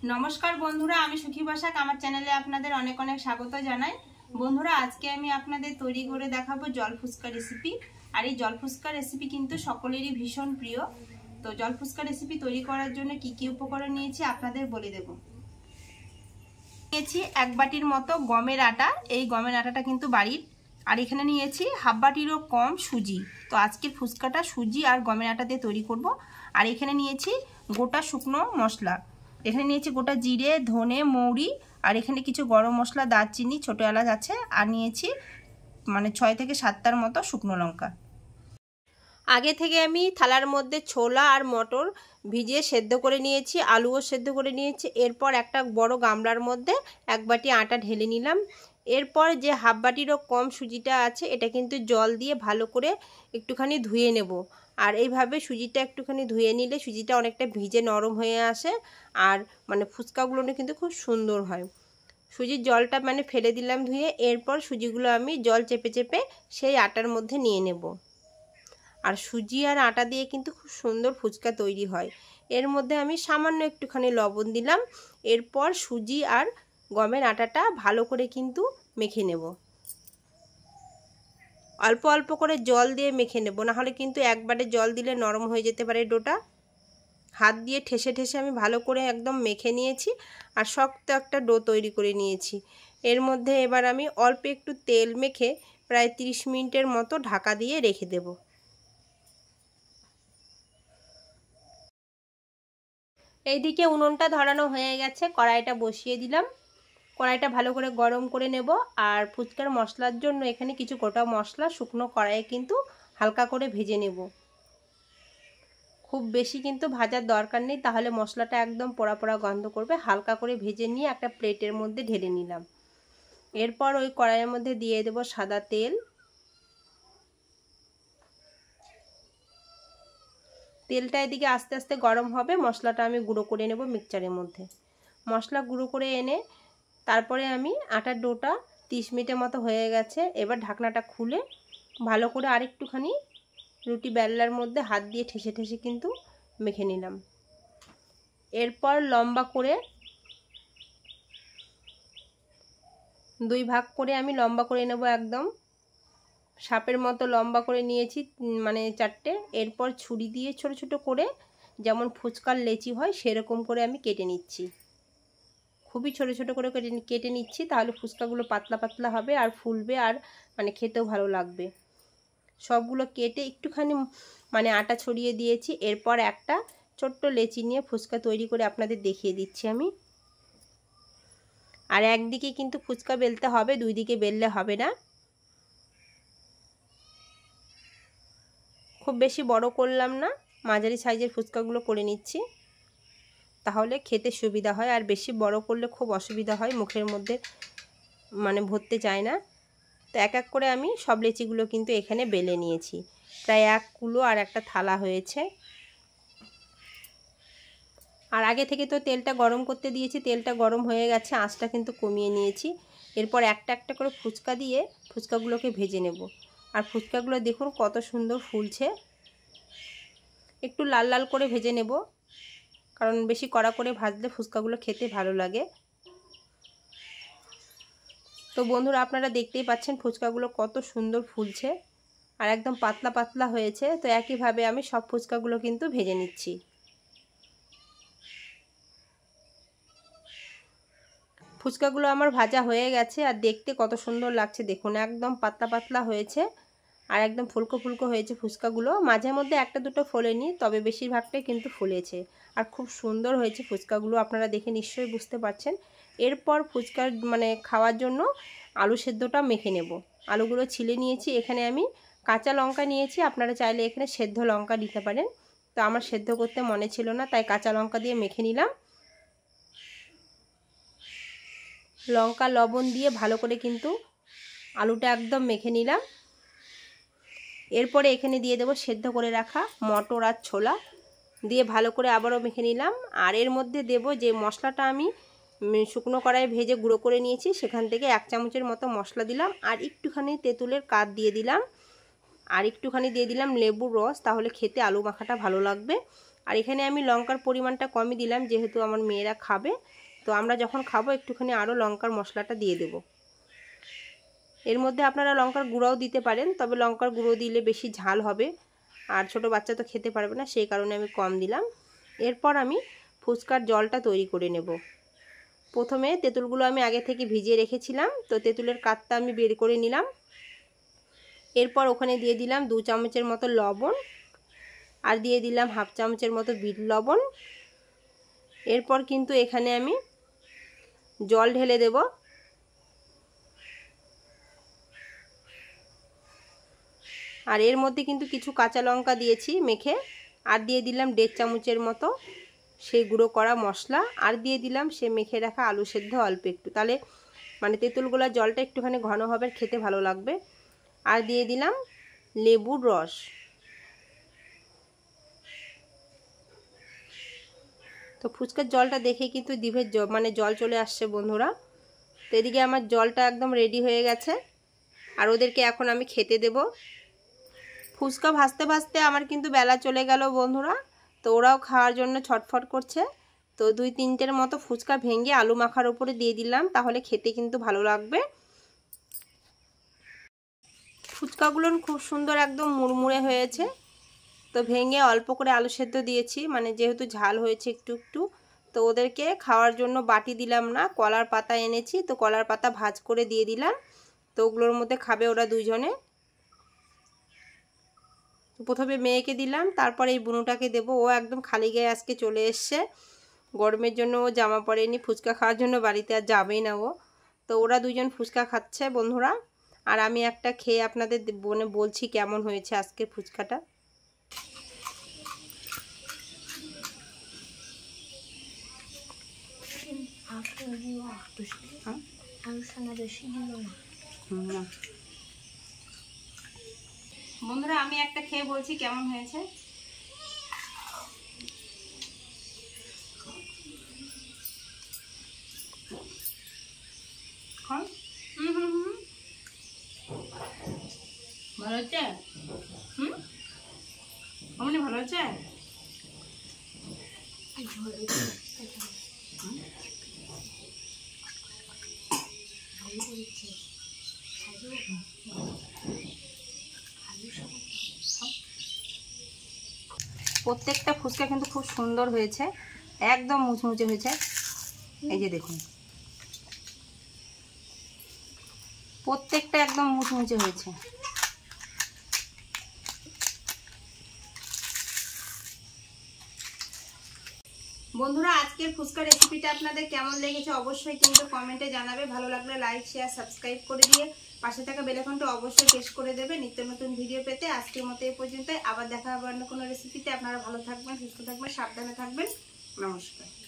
नमस्कार बंधुरा आमी सुखी बाशाक आमार चैनेले आपनादेर अनेक अनेक स्वागत जानाई। बंधुरा आज के आमी आपनादेर तैरी करे देखाबो जल फुचका रेसिपि। और ये जल फुचका रेसिपि किन्तु सकलेरই भीषण प्रिय। तो जल फुचका रेसिपि तैरी करार जोन्नो की की उपकरण नियेछि आपनादेर बोले देब। नियेछि एक बाटिर मतो गमेर आटा। এই গমের আটাটা কিন্তু বাড়ির। আর এখানে নিয়েছি হাফ বাটিরও কম সুজি। তো আজকের ফুচকাটা সুজি আর গমের আটা দিয়ে তৈরি করব। আর এখানে নিয়েছি গোটা শুকনো মশলা। এখানে নিয়েছি গোটা জিরে, ধনে, মৌরি আর এখানে কিছু গরম মশলা, দারচিনি, ছোট এলাচ আছে। আর নিয়েছি মানে 6 থেকে 7টার মতো শুকনো লঙ্কা। আগে থেকে আমি থালার মধ্যে ছোলা আর মটর ভিজিয়ে সেদ্ধ করে নিয়েছি, আলুও সেদ্ধ করে নিয়েছি। এরপর একটা বড় গামলার মধ্যে এক বাটি আটা ঢেলে নিলাম। এরপর যে হাফ বাটিরও কম সুজিটা আছে এটা কিন্তু জল দিয়ে ভালো করে একটুখানি ধুয়ে নেব। আর এইভাবে সুজিটা একটুখানি ধুয়ে নিলে সুজিটা অনেকটা ভিজে নরম হয়ে আসে আর মানে ফুচকাগুলো কিন্তু খুব সুন্দর হয়। সুজির জলটা মানে ফেলে দিলাম ধুয়ে। এরপর সুজিগুলো আমি জল চেপে চেপে সেই আটার মধ্যে নিয়ে নেব। আর সুজি আর আটা দিয়ে কিন্তু খুব সুন্দর ফুচকা তৈরি হয়। এর মধ্যে আমি সামান্য একটুখানি লবণ দিলাম। এরপর সুজি আর গমের আটাটা ভালো করে কিন্তু মেখে নেব। অল্প অল্প করে জল দিয়ে মেখে নেব, না হলে কিন্তু একবারে জল দিলে নরম হয়ে যেতে পারে ডোটা। হাত দিয়ে ঠেসে ঠেসে আমি ভালো করে একদম মেখে নিয়েছি আর শক্ত একটা ডো তৈরি করে নিয়েছি। এর মধ্যে এবার আমি অল্প একটু তেল মেখে প্রায় 30 মিনিটের মতো ঢাকা দিয়ে রেখে দেব। এইদিকে উনুনটা ধরানো হয়ে গেছে, কড়াইটা বসিয়ে দিলাম। কড়াইটা ভালো করে গরম করে নেব। আর ফুচকার মশলার জন্য এখানে কিছু গোটা মশলা শুকনো কড়াইয়ে কিন্তু হালকা করে ভেজে নেব। খুব বেশি কিন্তু ভাজার দরকার নেই, তাহলে মশলাটা একদম পোড়া পোড়া গন্ধ করবে। হালকা করে ভেজে নিয়ে একটা প্লেটের মধ্যে ঢেলে নিলাম। এরপর ওই কড়াইয়ের মধ্যে দিয়ে দেব সাদা তেল। তেলটা এদিকে আস্তে আস্তে গরম হবে। মশলাটা আমি গুঁড়ো করে নেব মিক্সচারের মধ্যে। মশলা গুঁড়ো করে এনে তারপরে আমি আটার ডোটা 30 মিনিটের মতো হয়ে গেছে। এবার ঢাকনাটা খুলে ভালো করে আরেকটুখানি রুটি বেলার মধ্যে হাত দিয়ে ঠেসে ঠেসে কিন্তু মেখে নিলাম। এরপর লম্বা করে 2 ভাগ করে আমি লম্বা করে নেব, একদম সাপের মতো লম্বা করে নিয়েছি মানে 4টে। এরপর ছুরি দিয়ে ছোট ছোট করে যেমন ফুচকার লেচি হয় সেরকম করে আমি কেটে নিচ্ছি। খুবই ছোট ছোট করে কেটে নিচ্ছি, তাহলে ফুচকাগুলো পাতলা পাতলা হবে আর ফুলবে আর মানে খেতেও ভালো লাগবে। সবগুলো কেটে একটুখানি মানে আটা ছড়িয়ে দিয়েছি। এরপর একটা ছোট্ট লেচি নিয়ে ফুচকা তৈরি করে আপনাদের দেখিয়ে দিচ্ছি আমি। আর একদিকে কিন্তু ফুচকা বেলতে হবে, 2 দিকে বেললে হবে না। খুব বেশি বড় করলাম না, মাঝারি সাইজের ফুচকাগুলো করে নিচ্ছি, তাহলে খেতে সুবিধা হয়। আর বেশি বড় করলে খুব অসুবিধা হয়, মুখের মধ্যে মানে ভরতে চায় না। তো এক এক করে আমি সব লেচিগুলো কিন্তু এখানে বেলে নিয়েছি। প্রায় 1 কিলো আর একটা থালা হয়েছে। আর আগে থেকে তো তেলটা গরম করতে দিয়েছি, তেলটা গরম হয়ে গেছে, আঁচটা কিন্তু কমিয়ে নিয়েছি। এরপর একটা একটা করে ফুচকা দিয়ে ফুচকাগুলোকে ভেজে নেব। আর ফুচকাগুলো দেখুন কত সুন্দর ফুলছে। একটু লাল লাল করে ভেজে নেব, কারণ বেশি কড়া করে ভাজলে ফুচকাগুলো খেতে ভালো লাগে। তো বন্ধুরা আপনারা দেখতেই পাচ্ছেন ফুচকাগুলো কত সুন্দর ফুলছে আর একদম পাতলা পাতলা হয়েছে। তো একইভাবে আমি সব ফুচকাগুলো কিন্তু ভেজে নিচ্ছি। ফুচকাগুলো আমার ভাজা হয়ে গেছে আর দেখতে কত সুন্দর লাগছে দেখুন, একদম পাতলা পাতলা হয়েছে আর একদম ফুলকো ফুলকো হয়েছে ফুচকাগুলো। মাঝে মধ্যে একটা দুটো ফোলেনি, তবে বেশিরভাগটাই কিন্তু ফুলেছে আর খুব সুন্দর হয়েছে ফুচকাগুলো, আপনারা দেখে নিশ্চয়ই বুঝতে পারছেন। এরপর ফুচকার মানে খাওয়ার জন্য আলু সেদ্ধটা মেখে নেব। আলুগুলো ছিলে নিয়েছি। এখানে আমি কাঁচা লঙ্কা নিয়েছি, আপনারা চাইলে এখানে সেদ্ধ লঙ্কা দিতে পারেন। তো আমার সেদ্ধ করতে মনে ছিল না, তাই কাঁচা লঙ্কা দিয়ে মেখে নিলাম। লঙ্কা লবণ দিয়ে ভালো করে কিন্তু আলুটা একদম মেখে নিলাম। এরপরে এখানে দিয়ে দেব সেদ্ধ করে রাখা মটর আর ছোলা, দিয়ে ভালো করে আবারও মেখে নিলাম। আর এর মধ্যে দেব যে মশলাটা আমি শুকনো কড়াইয়ে ভেজে গুঁড়ো করে নিয়েছি, সেখান থেকে 1 চামচের মতো মশলা দিলাম। আর একটুখানি তেঁতুলের কাঠ দিয়ে দিলাম। আর একটুখানি দিয়ে দিলাম লেবুর রস, তাহলে খেতে আলু মাখাটা ভালো লাগবে। আর এখানে আমি লঙ্কার পরিমাণটা কমই দিলাম, যেহেতু আমার মেয়েরা খাবে, তো আমরা যখন খাবো একটুখানি আরও লঙ্কার মশলাটা দিয়ে দেব। এর মধ্যে আপনারা লঙ্কার গুঁড়োও দিতে পারেন, তবে লঙ্কার গুঁড়ো দিলে বেশি ঝাল হবে আর ছোট বাচ্চা তো খেতে পারবে না, সেই কারণে আমি কম দিলাম। এরপর আমি ফুচকার জলটা তৈরি করে নেব। প্রথমে তেঁতুলগুলো আমি আগে থেকে ভিজিয়ে রেখেছিলাম, তো তেঁতুলের কাঠটা আমি বের করে নিলাম। এরপর ওখানে দিয়ে দিলাম 2 চামচের মতো লবণ, আর দিয়ে দিলাম হাফ চামচের মতো বিট লবণ। এরপর কিন্তু এখানে আমি জল ঢেলে দেব। আর এর মধ্যে কিন্তু কিছু কাঁচা লঙ্কা দিয়েছি মেখে, আর দিয়ে দিলাম 1.5 চামচের মতো সেই গুঁড়ো করা মশলা, আর দিয়ে দিলাম সে মেখে রাখা আলু সেদ্ধ অল্প একটু, তাহলে মানে তেঁতুলগুলোর জলটা একটুখানি ঘন হবে, খেতে ভালো লাগবে। আর দিয়ে দিলাম লেবুর রস। তো ফুচকার জলটা দেখে কিন্তু জিভের মানে জল চলে আসছে বন্ধুরা। তো এদিকে আমার জলটা একদম রেডি হয়ে গেছে, আর ওদেরকে এখন আমি খেতে দেব। ফুচকা ভাজতে ভাজতে আমার কিন্তু বেলা চলে গেল বন্ধুরা, তো ওরাও খাওয়ার জন্য ছটফট করছে। তো 2-3টের মতো ফুচকা ভেঙে আলু মাখার উপরে দিয়ে দিলাম, তাহলে খেতে কিন্তু ভালো লাগবে। ফুচকাগুলো খুব সুন্দর একদম মুড়মুড়ে হয়েছে। তো ভেঙে অল্প করে আলু সেদ্ধ দিয়েছি, মানে যেহেতু ঝাল হয়েছে একটু একটু, তো ওদেরকে খাওয়ার জন্য বাটি দিলাম না, কলার পাতা এনেছি, তো কলার পাতা ভাজ করে দিয়ে দিলাম। তো ওগুলোর মধ্যে খাবে ওরা দুজনে। প্রথমে মেয়েকে দিলাম, তারপরে এই বুনুটাকে দেবো। ও একদম খালি গায়ে আজকে চলে এসছে, গরমের জন্য ও জামা পরেনি, ফুচকা খাওয়ার জন্য বাড়িতে আর যাবেই না ও। তো ওরা দুজন ফুচকা খাচ্ছে বন্ধুরা, আর আমি একটা খেয়ে আপনাদের বলছি কেমন হয়েছে আজকের ফুচকাটা। বন্ধুরা আমি একটা খেয়ে বলছি কেমন হয়েছে। ভালো হচ্ছে? অমনি ভালো হচ্ছে? প্রত্যেকটা ফুচকা কিন্তু খুব সুন্দর হয়েছে, একদম মুচমুচে হয়েছে। এই যে দেখুন, প্রত্যেকটা একদম মুচমুচে হয়েছে। বন্ধুরা আজকের ফুচকা রেসিপিটা আপনাদের কেমন লেগেছে অবশ্যই কিন্তু কমেন্টে জানাবে। ভালো লাগলে লাইক শেয়ার সাবস্ক্রাইব করে দিয়ে পাশে থাকা বেল আইকনটা অবশ্যই প্রেস করে দেবে নিত্য নতুন ভিডিও পেতে। আজকের মতো এই পর্যন্ত, আবার দেখা হবে অন্য কোনো রেসিপিতে। আপনারা ভালো থাকবেন, সুস্থ থাকবেন, সাবধানে থাকবেন। নমস্কার।